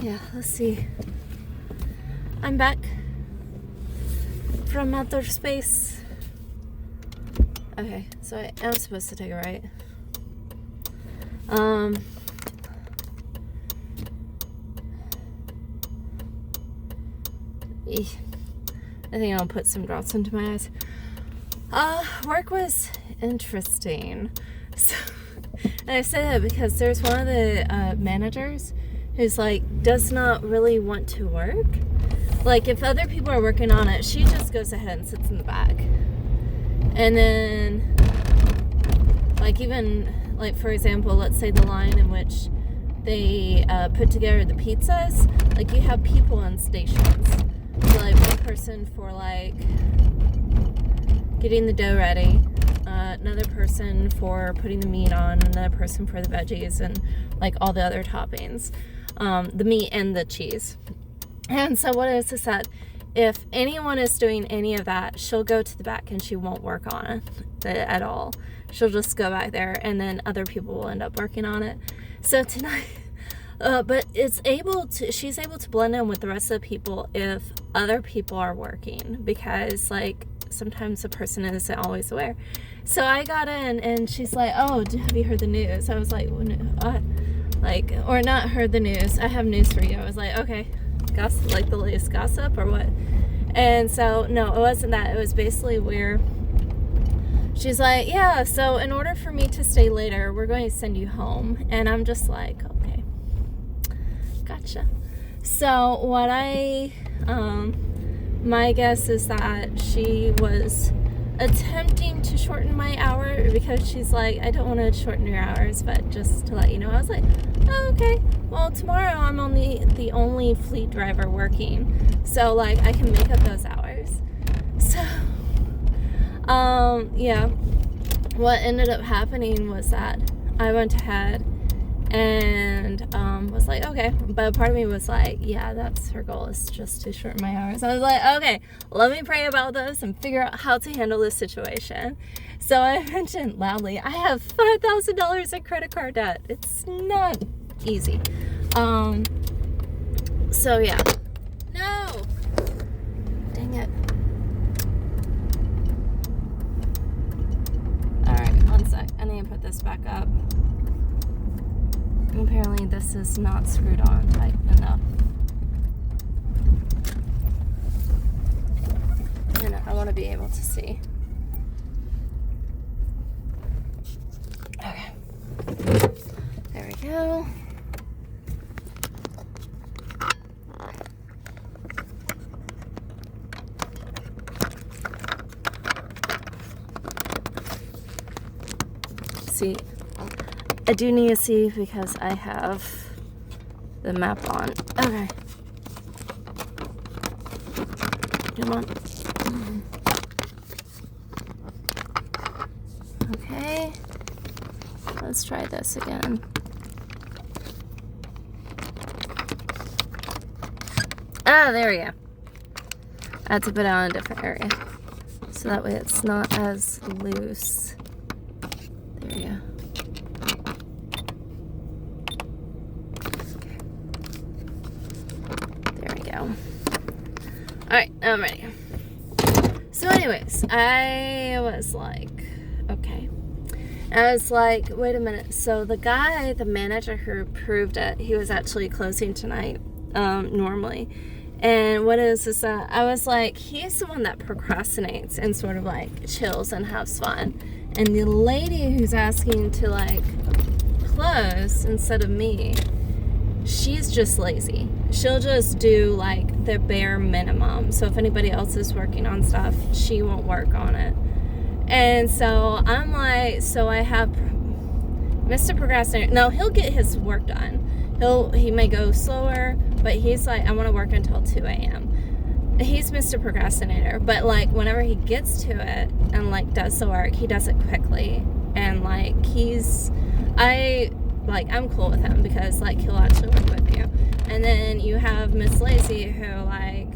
Yeah, let's see. I'm back from outer space. Okay, so I am supposed to take a right. I think I'll put some drops into my eyes. Work was interesting. So, and I say that because there's one of the managers who's like, does not really want to work. Like, if other people are working on it, she just goes ahead and sits in the back. And then, like, even, like, for example, let's say the line in which they put together the pizzas, like, you have people on stations. So, like, one person for, like, getting the dough ready, another person for putting the meat on, another person for the veggies, and, like, all the other toppings. The meat and the cheese. And so what is that? If anyone is doing any of that, she'll go to the back and she won't work on it at all. She'll just go back there, and then other people will end up working on it. So tonight, but she's able to blend in with the rest of the people if other people are working, because like sometimes the person isn't always aware. So I got in and she's like, "Oh, have you heard the news?" I was like, "What?" Like, or not heard the news. I have news for you. I was like, okay, gossip, like the latest gossip or what? And so, no, it wasn't that. It was basically where she's like, yeah, so in order for me to stay later, we're going to send you home. And I'm just like, okay, gotcha. So what my guess is that she was attempting to shorten my hour, because she's like, I don't want to shorten your hours, but just to let you know. I was like, oh, okay, well, tomorrow I'm only the only fleet driver working, so like I can make up those hours. So yeah, what ended up happening was that I went ahead and was like, okay, but part of me was like, yeah, that's her goal, is just to shorten my hours. I was like, okay, let me pray about this and figure out how to handle this situation. So I mentioned loudly, I have $5,000 in credit card debt. It's not easy. So yeah. No! Dang it. Alright, one sec. I need to put this back up. Apparently this is not screwed on tight enough. And I want to be able to see. Okay. There we go. See, I do need to see because I have the map on. Okay. Come on. Okay. Let's try this again. Ah, there we go. I have to put it on a different area, so that way it's not as loose. There we go. Alright, I'm ready. So anyways, I was like, okay. I was like, wait a minute. So the guy, the manager who approved it, he was actually closing tonight, normally. And what is that? I was like, he's the one that procrastinates and sort of like chills and has fun. And the lady who's asking to like close instead of me, she's just lazy. She'll just do like the bare minimum. So if anybody else is working on stuff, she won't work on it. And so I'm like, so I have Mr. Procrastinator. No, he'll get his work done. He may go slower, but he's like, I want to work until 2 a.m. He's Mr. Procrastinator, but like whenever he gets to it and like does the work, he does it quickly. And like I'm cool with him because like he'll actually work with you. And then you have Miss Lazy who like,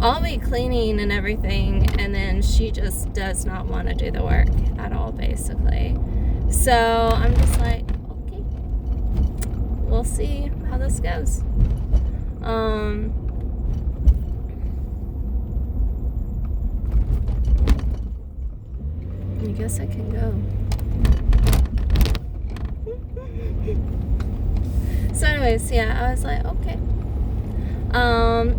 I'll be cleaning and everything, and then she just does not want to do the work at all, basically. So I'm just like, okay. we'll see how this goes. I guess I can go. So anyways, yeah, I was like, okay.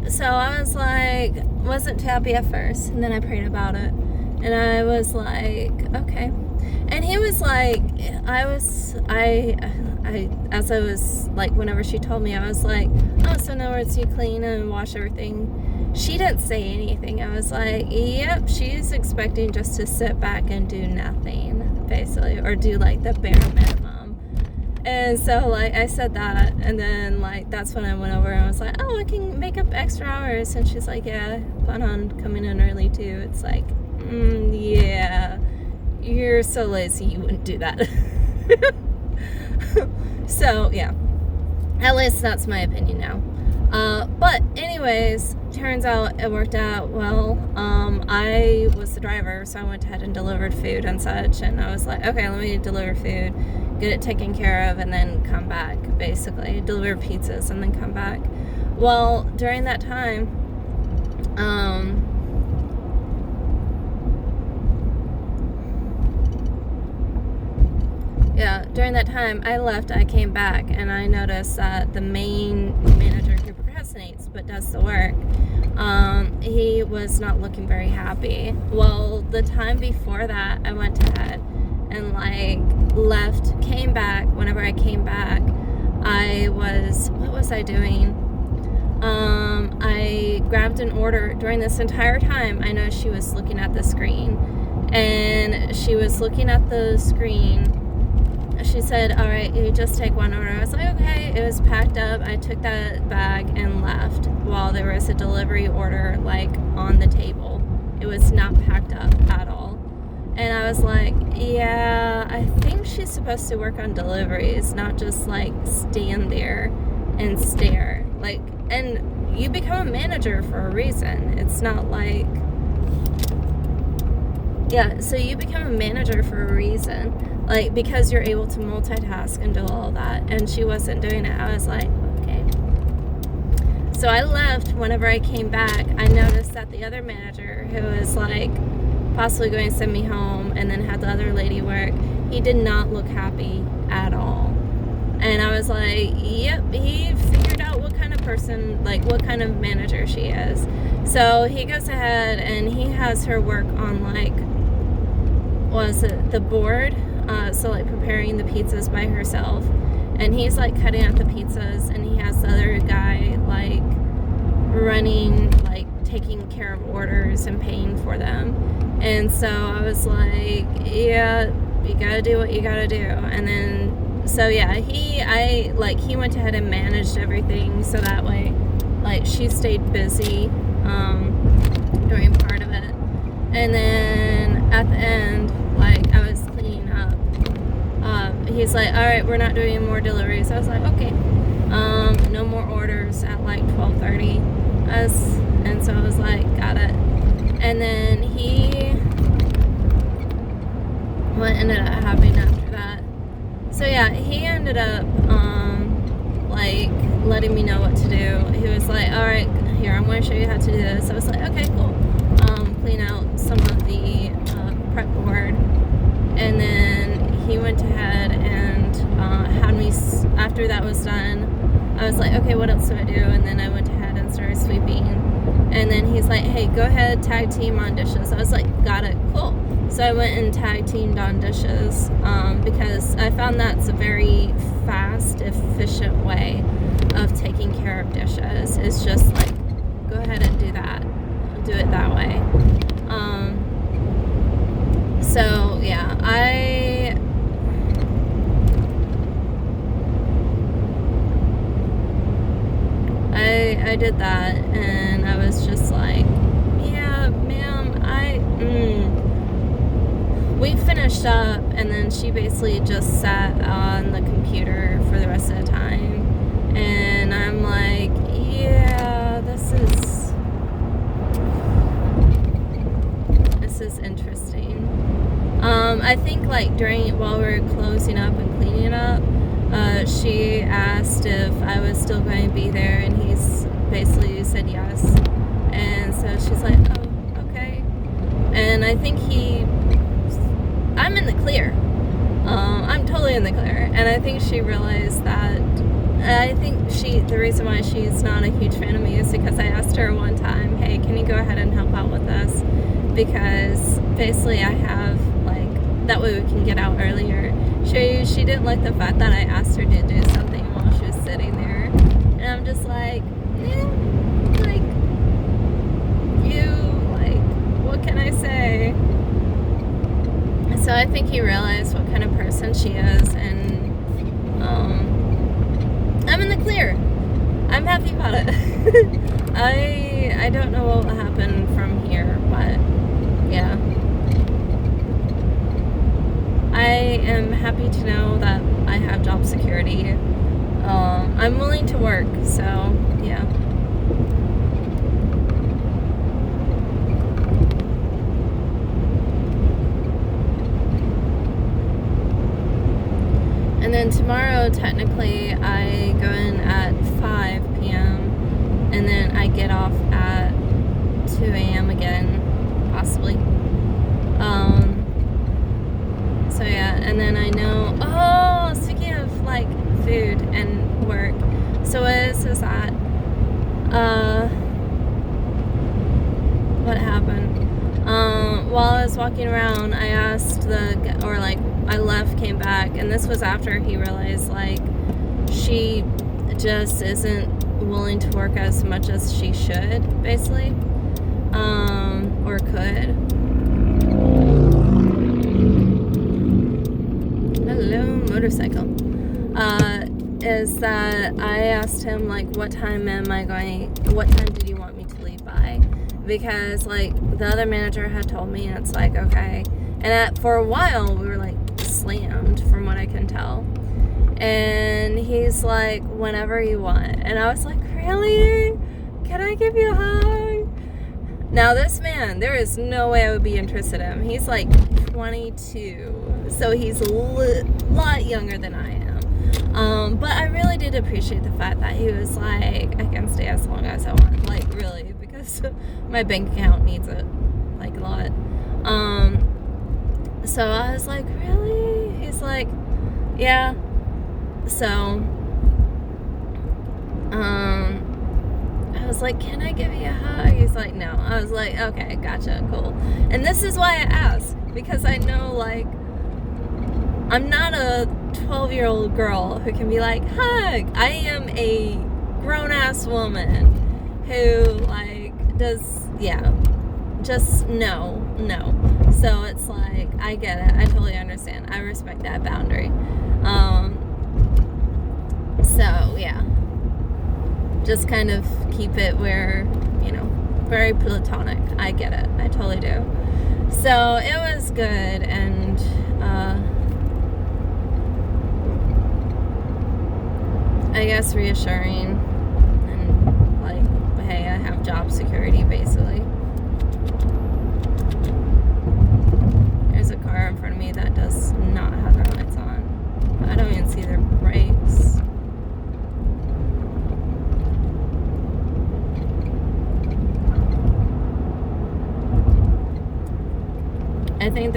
So I was like, wasn't too happy at first, and then I prayed about it, and I was like, okay. And he was like, as I was like, whenever she told me, I was like, oh, so in other words, you clean and wash everything. She didn't say anything. I was like, yep, she's expecting just to sit back and do nothing, basically, or do like the bare minimum. And so like I said that, and then like that's when I went over and I was like, oh, I can make up extra hours. And she's like, yeah, plan on coming in early too. It's like, yeah, you're so lazy you wouldn't do that. So yeah, at least that's my opinion now. But anyways, turns out it worked out well. I was the driver, so I went ahead and delivered food and such, and I was like, okay, let me deliver food, get it taken care of, and then come back, basically. Deliver pizzas and then come back. Well, during that time, I left, I came back, and I noticed that the main manager who procrastinates but does the work, he was not looking very happy. Well, the time before that, I went ahead and like left, came back. Whenever I came back, what was I doing? I grabbed an order. During this entire time, I know she was looking at the screen, and she was looking at the screen. She said, all right, you just take one order. I was like, okay. It was packed up. I took that bag and left while there was a delivery order like on the table. It was not packed up at all. And I was like, yeah, I think she's supposed to work on deliveries, not just like stand there and stare. Like, and you become a manager for a reason. It's not like, yeah, so you become a manager for a reason. Like, because you're able to multitask and do all that. And she wasn't doing it. I was like, okay. So I left. Whenever I came back, I noticed that the other manager, who was like possibly going to send me home and then had the other lady work, he did not look happy at all. And I was like, yep, he figured out what kind of person, like what kind of manager she is. So he goes ahead and he has her work on like, the board, so like preparing the pizzas by herself, and he's like cutting out the pizzas, and he has the other guy like running, like taking care of orders and paying for them. And so I was like, yeah, you gotta do what you gotta do. And then so yeah, he went ahead and managed everything, so that way like she stayed busy during part of it. And then at the end, like I was cleaning up, he's like, all right, we're not doing any more deliveries. I was like, okay, no more orders at like 12:30. And so I was like, got it. And then what ended up happening after that? So yeah, he ended up like letting me know what to do. He was like, all right, here, I'm going to show you how to do this. I was like, okay, cool. Clean out some of the prep board, and then he went ahead and had me, after that was done, I was like, okay, what else do I do? And then I went ahead and started sweeping, and then he's like, hey, go ahead, tag team on dishes. I was like, got it, cool. So I went and tag teamed on dishes, because I found that's a very fast, efficient way of taking care of dishes. It's just like, go ahead and do that. Do it that way. So yeah, I did that, and I was just like, yeah, ma'am, we finished up, and then she basically just sat on the computer for the rest of the time, and I'm like, yeah, this is interesting. I think like while we were closing up and cleaning up, she she asked if I was still going to be there, and he's basically said yes. And so she's like, oh, okay. And I think I'm in the clear. I'm totally in the clear. And I think she realized that, the reason why she's not a huge fan of me is because I asked her one time, hey, can you go ahead and help out with us? Because basically I have, that way we can get out earlier. She didn't like the fact that I asked her to do something while she was sitting there. And I'm just like, what can I say? So I think he realized what kind of person she is, and I'm in the clear. I'm happy about it. I don't know what will happen from here, but yeah. I am happy to know that I have job security. I'm willing to work, so yeah. And then tomorrow, technically, I go in at 5 p.m. and then I get off at 2 a.m. again, possibly. So yeah, and then I know, speaking of food and work, so what is that, what happened? While I was walking around, I asked I left, came back, and this was after he realized, she just isn't willing to work as much as she should, basically, or could. Hello, motorcycle. Is that I asked him, what time did you want me to leave by? Because, the other manager had told me, and it's okay. And for a while, we were, slammed, from what I can tell. And he's like, whenever you want. And I was like, really? Can I give you a hug? Now, this man, there is no way I would be interested in him. He's 22. So he's a lot younger than I am. But I really did appreciate the fact that he was I can stay as long as I want. Really, because my bank account needs it. A lot. So I was like, really? He's like, yeah. So, I was like, can I give you a hug? He's like, no. I was like, okay, gotcha, cool. And this is why I asked, because I know, I'm not a 12-year-old girl who can be like, hug. I am a grown-ass woman who, does, yeah, just no. So it's I get it. I totally understand. I respect that boundary. So, yeah. Just kind of keep it where, very platonic. I get it. I totally do. So, it was good, and, I guess reassuring, and, hey, I have job security, basically. There's a car in front of me that does not have their lights on. I don't even see their brakes. I think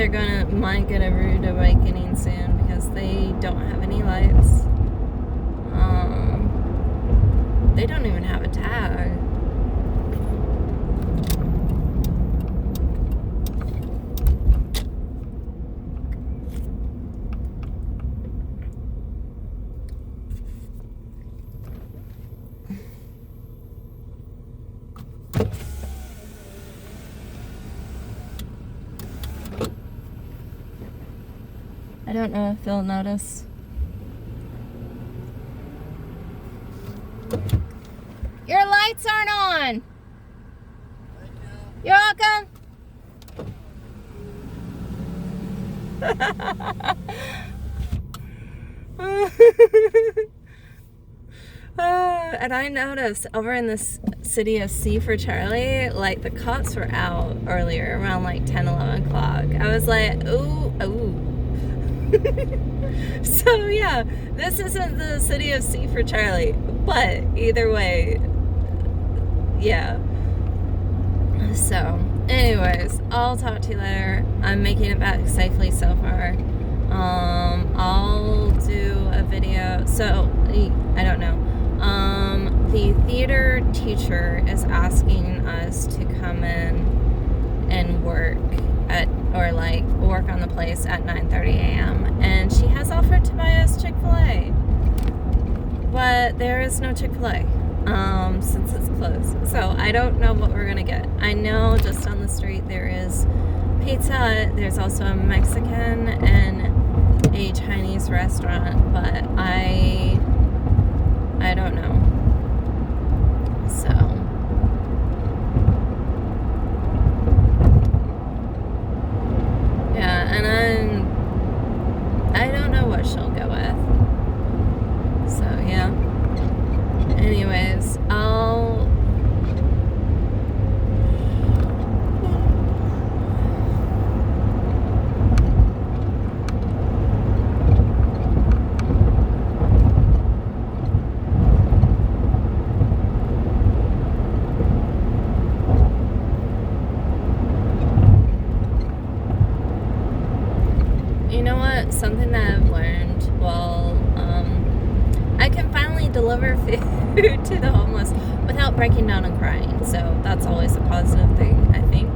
might get a rude awakening soon because they don't have any lights. They don't even have a tag. I don't know if they'll notice. Your lights aren't on. You're welcome. And I noticed over in this city of C for Charlie, the cops were out earlier around 10, 11 o'clock. I was like, ooh. So yeah, this isn't the city of C for Charlie, but either way, yeah. So anyways, I'll talk to you later. I'm making it back safely so far. I'll do a video. So I don't know. The theater teacher is asking us to come in and work work on the place at 9:30 a.m. and she has offered to buy us Chick-fil-A, but there is no Chick-fil-A since it's closed. So I don't know what we're gonna get. I know just on the street there is Pizza Hut. There's also a Mexican and a Chinese restaurant, but I don't know. So yeah, and I don't know what she'll go with. So yeah. Anyways, you know what? Something that I've learned, I can finally deliver food to the homeless without breaking down and crying. So that's always a positive thing, I think.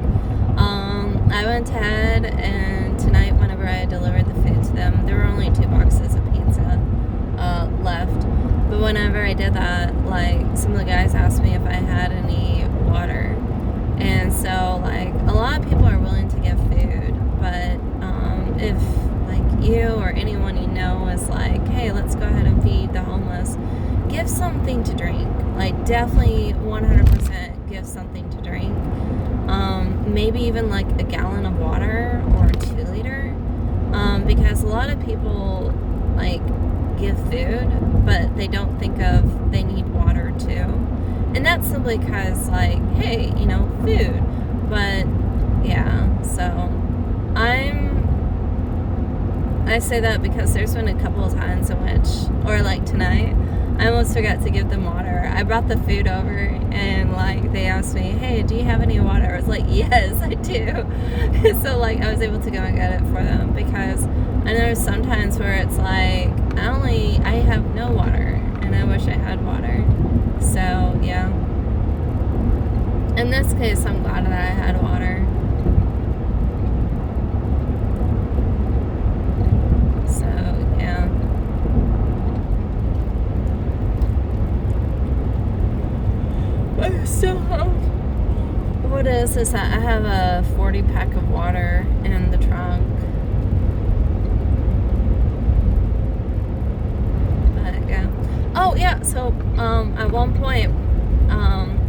I went ahead and tonight, whenever I delivered the food to them, there were only 2 boxes of pizza left. But whenever I did that, like, some of the guys asked me if I had any water. And so, like, a lot of people are willing to give food, but if like you or anyone you know is like, hey, let's go ahead and feed the homeless, give something to drink. Like, definitely 100% give something to drink. Maybe even like a gallon of water or a 2-liter, because a lot of people like give food, but they don't think of they need water too. And that's simply because, like, hey, you know, food. But yeah, so I say that because there's been a couple of times in which, or like tonight, I almost forgot to give them water. I brought the food over and like they asked me, hey, do you have any water? I was like, yes, I do. So like I was able to go and get it for them, because I know there's sometimes where it's like I have no water and I wish I had water. So yeah, in this case I'm glad that I had water. So yeah. So what is that I have a 40 pack of water in the trunk. But yeah. Oh yeah, so at one point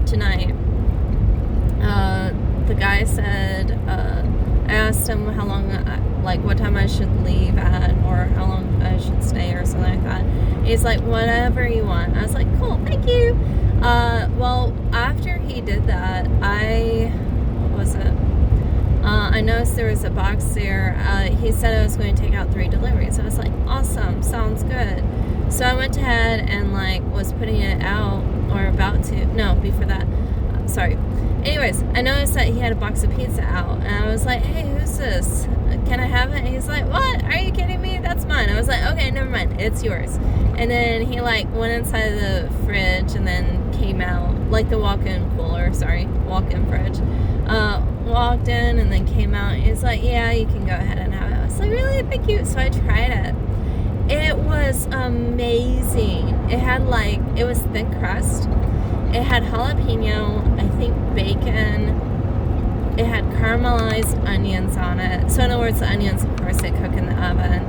tonight, the guy said, I asked him how long, what time I should leave at, or how long I should stay, or something like that. He's like, whatever you want. I was like, cool, thank you. Well, after he did that, what was it? I noticed there was a box there. He said I was going to take out 3 deliveries. I was like, awesome, sounds good. So I went ahead and was putting it out, or about to. No, before that. Sorry. Anyways, I noticed that he had a box of pizza out, and I was like, hey, who's this? Can I have it? And he's like, what? Are you kidding me? That's mine. I was like, okay, never mind. It's yours. And then he went inside the fridge and then came out, the walk-in fridge. Walked in and then came out. He's like, yeah, you can go ahead and have it. I was like, really? Thank you. So I tried it. It was amazing. It had it was thick crust. It had jalapeno, I think bacon. It had caramelized onions on it. So in other words, the onions, of course, they cook in the oven.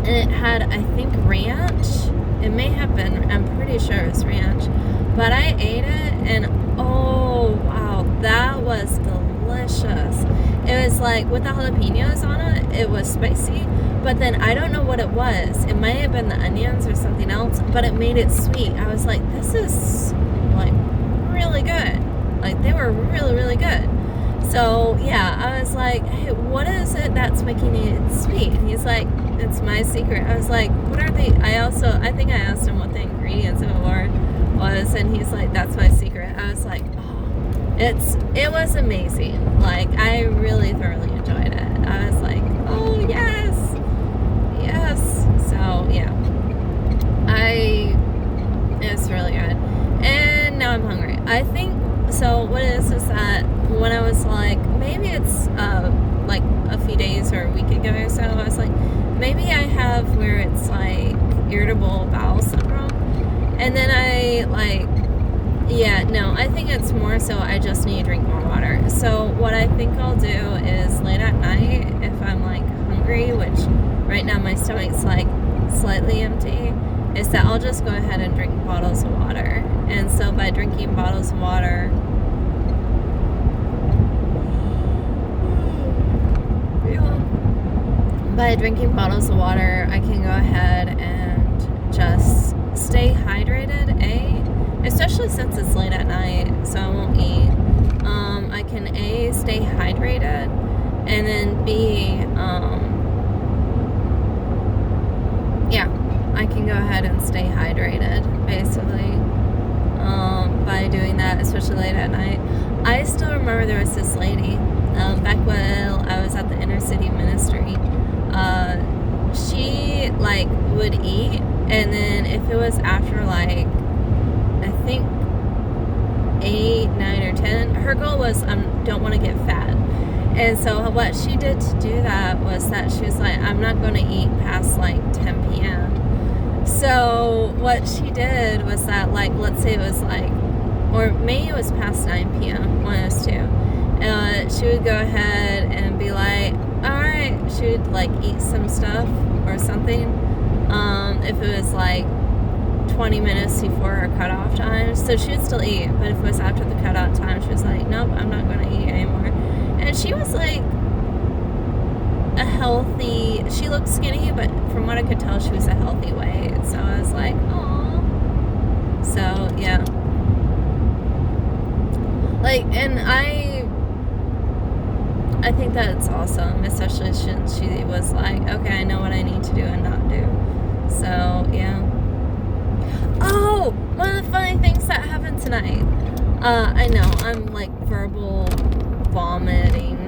And it had, I think, ranch. It may have been, I'm pretty sure it was ranch. But I ate it, and oh, wow, that was delicious. It was with the jalapenos on it, it was spicy. But then I don't know what it was. It might have been the onions or something else, but it made it sweet. I was like, this is really good. They were really, really good. So yeah, I was like, hey, what is it that's making it sweet? And he's like, it's my secret. I was like, what are they? I think I asked him what the ingredients of it was, and he's like, that's my secret. I was like, oh, it was amazing. Like, I really thoroughly enjoyed it. I was like, oh yes. So yeah, it's really good. And now I'm hungry. I think, so what it is that when I was like, maybe it's like a few days or a week ago or so, I was like, maybe I have where it's like irritable bowel syndrome. And then I think it's more so I just need to drink more water. So what I think I'll do is late at night, if I'm like hungry, which right now my stomach's like slightly empty, is that I'll just go ahead and drink bottles of water. And so by drinking bottles of water, I can go ahead and just stay hydrated, especially since it's late at night, so I won't eat. I can stay hydrated, and then B, I can go ahead and stay hydrated, basically, by doing that, especially late at night. I still remember there was this lady, back while I was at the inner city ministry. She like would eat, and then if it was after like, I think 8, 9, or 10, her goal was don't want to get fat. And so what she did to do that was that she was like, I'm not going to eat past like 10 p.m. So what she did was that, like, let's say it was like, or maybe it was past 9 p.m., one of those two. She would go ahead and be like, alright, she would like eat some stuff or something. If it was like 20 minutes before her cutoff time, so she would still eat, but if it was after the cutoff time, she was like, nope, I'm not going to eat anymore. And she was like she looked skinny, but from what I could tell, she was a healthy weight. So I was like, oh. So yeah, like, and I think that's awesome, especially since she was like, okay, I know what I need to do and not do. So yeah. Oh, one of the funny things that happened tonight. I know I'm like word vomiting.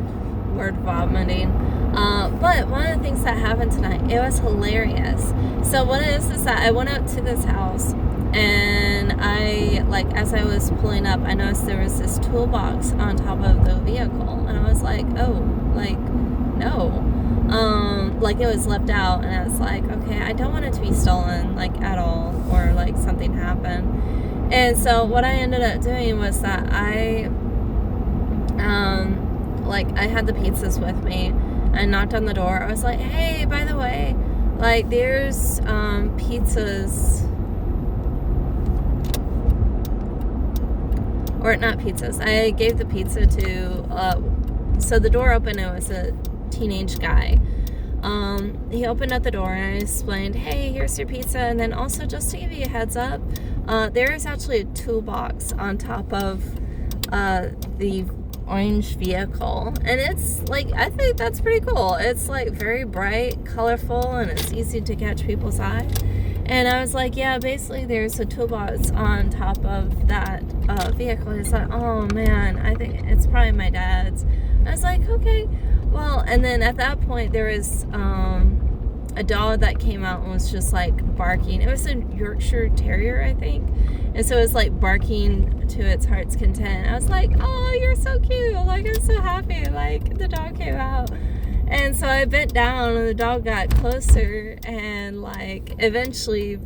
But one of the things that happened tonight, it was hilarious. So what it is that I went out to this house, and I, like, as I was pulling up, I noticed there was this toolbox on top of the vehicle, and I was like, oh, like, no. Like, it was left out, and I was like, okay, I don't want it to be stolen, like, at all, or like something happened. And so what I ended up doing was that I had the pizzas with me. I knocked on the door. I was like, hey, by the way, like, there's pizzas, or not pizzas. I gave the pizza to, so the door opened, it was a teenage guy. He opened up the door, and I explained, hey, here's your pizza, and then also, just to give you a heads up, there is actually a toolbox on top of the orange vehicle, and it's like, I think that's pretty cool. It's like very bright, colorful, and it's easy to catch people's eye. And I was like, yeah, basically there's a toolbox on top of that vehicle. He's like, oh man, I think it's probably my dad's. I was like, okay, well. And then at that point there was a dog that came out and was just like barking. It was a Yorkshire Terrier, I think. And so it was like barking to its heart's content. I was like, oh, you're so cute. Like, I'm so happy. Like, the dog came out. And so I bent down, and the dog got closer, and like eventually,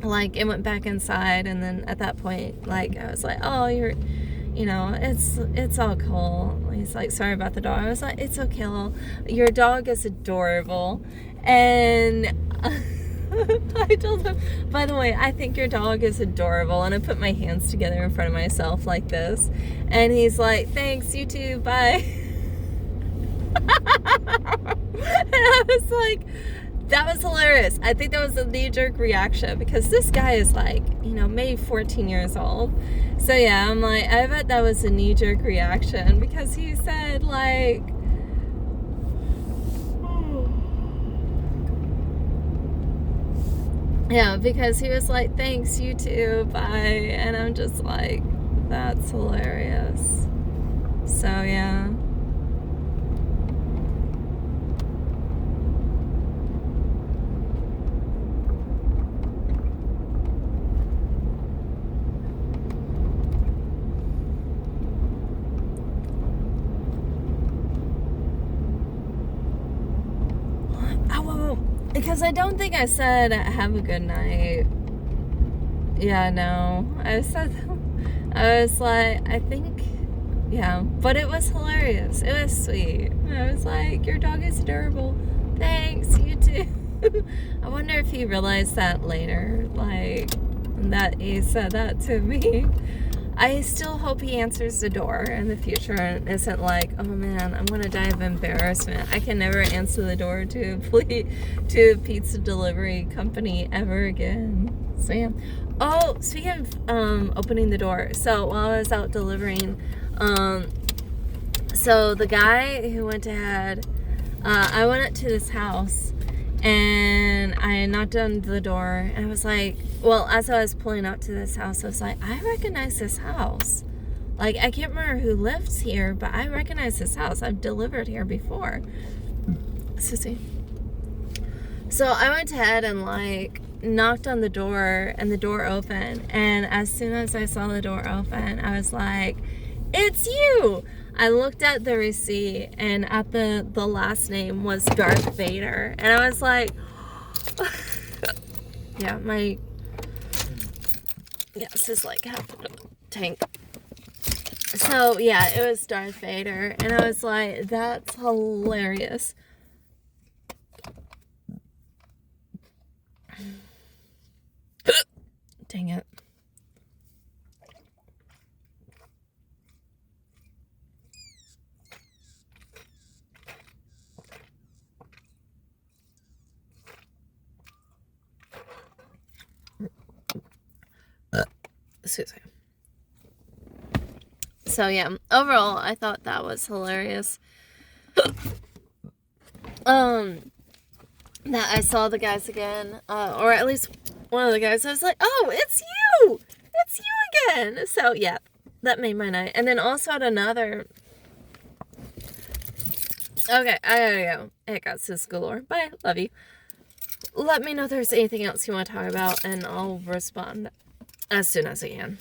like, it went back inside. And then at that point, like, I was like, oh, it's all cool. He's like, sorry about the dog. I was like, it's okay. Your dog is adorable. And I told him, by the way, I think your dog is adorable. And I put my hands together in front of myself like this. And he's like, thanks, you too, bye. And I was like, That was hilarious. I think that was a knee-jerk reaction because this guy is like, maybe 14 years old. So yeah, I'm like, I bet that was a knee-jerk reaction because he said like, yeah, because he was like, thanks, you too, bye. And I'm just like, that's hilarious. So yeah. Because I don't think I said have a good night. Yeah, no. I was like, I think, yeah. But it was hilarious. It was sweet. I was like, your dog is adorable. Thanks, you too. I wonder if he realized that later, like, that he said that to me. I still hope he answers the door in the future and isn't like, oh man, I'm gonna die of embarrassment. I can never answer the door to a pizza delivery company ever again. So yeah. Oh, speaking of opening the door, so while I was out delivering, so the guy who went ahead, I went up to this house and I knocked on the door and I was like, well, as I was pulling up to this house, I was like, I recognize this house. Like, I can't remember who lives here, but I recognize this house. I've delivered here before. Excuse. So I went ahead and like knocked on the door and the door opened. And as soon as I saw the door open, I was like, it's you. I looked at the receipt and at the last name was Darth Vader. And I was like, yeah, my gas is like half a tank. So yeah, it was Darth Vader. And I was like, that's hilarious. Dang it. Excuse me. So yeah, overall, I thought that was hilarious. That I saw the guys again, or at least one of the guys. I was like, oh, it's you! It's you again! So yeah, that made my night. And then also at another... Okay, I gotta go. It got sis galore. Bye, love you. Let me know if there's anything else you want to talk about, and I'll respond as soon as I can.